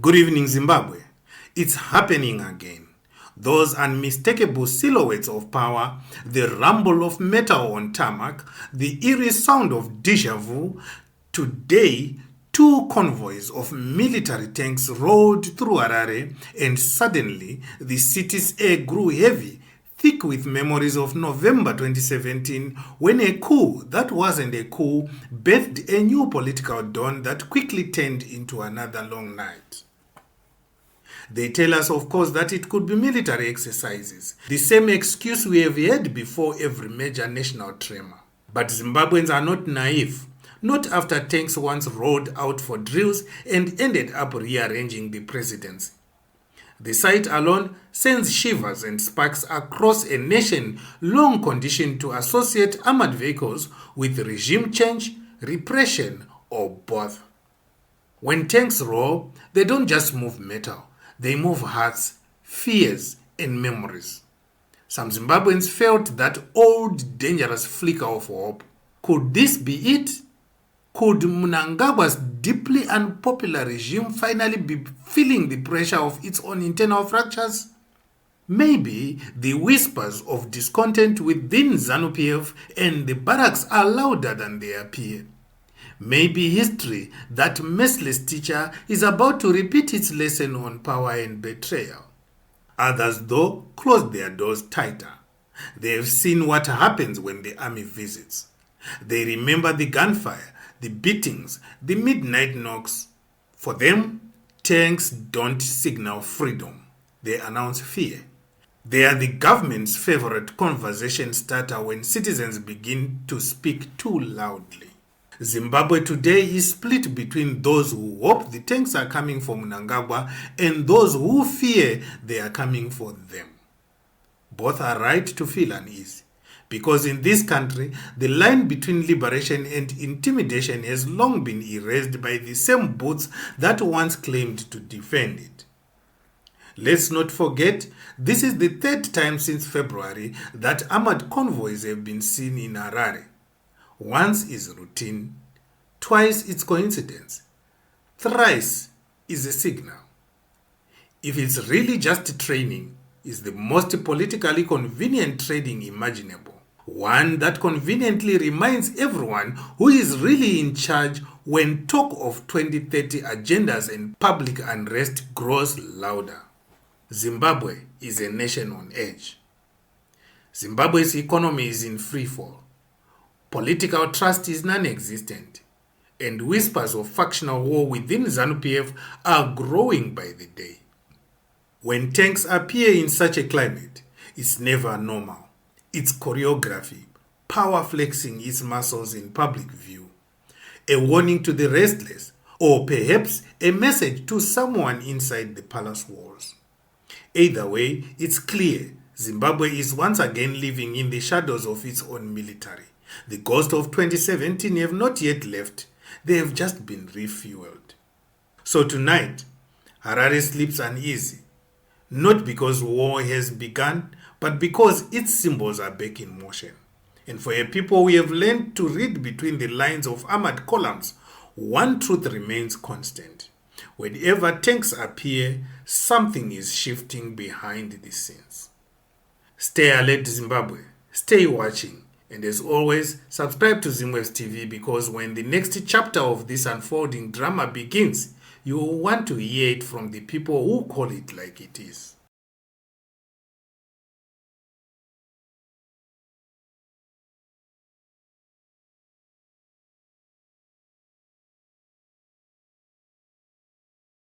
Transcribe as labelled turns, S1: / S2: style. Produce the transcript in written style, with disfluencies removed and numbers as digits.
S1: Good evening, Zimbabwe. It's happening again. Those unmistakable silhouettes of power, the rumble of metal on tarmac, the eerie sound of déjà vu. Today, two convoys of military tanks rolled through Harare, and suddenly the city's air grew heavy, thick with memories of November 2017, when a coup that wasn't a coup birthed a new political dawn that quickly turned into another long night. They tell us, of course, that it could be military exercises, the same excuse we have heard before every major national tremor. But Zimbabweans are not naive, not after tanks once rolled out for drills and ended up rearranging the presidency. The sight alone sends shivers and sparks across a nation long conditioned to associate armored vehicles with regime change, repression, or both. When tanks roll, they don't just move metal, they move hearts, fears, and memories. Some Zimbabweans felt that old dangerous flicker of hope. Could this be it? Could Mnangagwa's deeply unpopular regime finally be feeling the pressure of its own internal fractures? Maybe the whispers of discontent within ZANU PF and the barracks are louder than they appear. Maybe history, that merciless teacher, is about to repeat its lesson on power and betrayal. Others, though, close their doors tighter. They have seen what happens when the army visits. They remember the gunfire, the beatings, the midnight knocks. For them, tanks don't signal freedom. They announce fear. They are the government's favorite conversation starter when citizens begin to speak too loudly. Zimbabwe today is split between those who hope the tanks are coming for Mnangagwa and those who fear they are coming for them. Both are right to feel uneasy, because in this country, the line between liberation and intimidation has long been erased by the same boots that once claimed to defend it. Let's not forget, this is the third time since February that armored convoys have been seen in Harare. Once is routine, twice it's coincidence, thrice is a signal. If it's really just training, it's the most politically convenient training imaginable. One that conveniently reminds everyone who is really in charge when talk of 2030 agendas and public unrest grows louder. Zimbabwe is a nation on edge. Zimbabwe's economy is in freefall. Political trust is non-existent, and whispers of factional war within ZANU PF are growing by the day. When tanks appear in such a climate, it's never normal. It's choreography, power flexing its muscles in public view, a warning to the restless, or perhaps a message to someone inside the palace walls. Either way, it's clear Zimbabwe is once again living in the shadows of its own military. The ghosts of 2017 have not yet left, they have just been refueled. So tonight, Harare sleeps uneasy, not because war has begun, but because its symbols are back in motion. And for a people we have learned to read between the lines of armored columns, one truth remains constant. Whenever tanks appear, something is shifting behind the scenes. Stay alert, Zimbabwe. Stay watching. And as always, subscribe to Zimwaves TV, because when the next chapter of this unfolding drama begins, you will want to hear it from the people who call it like it is.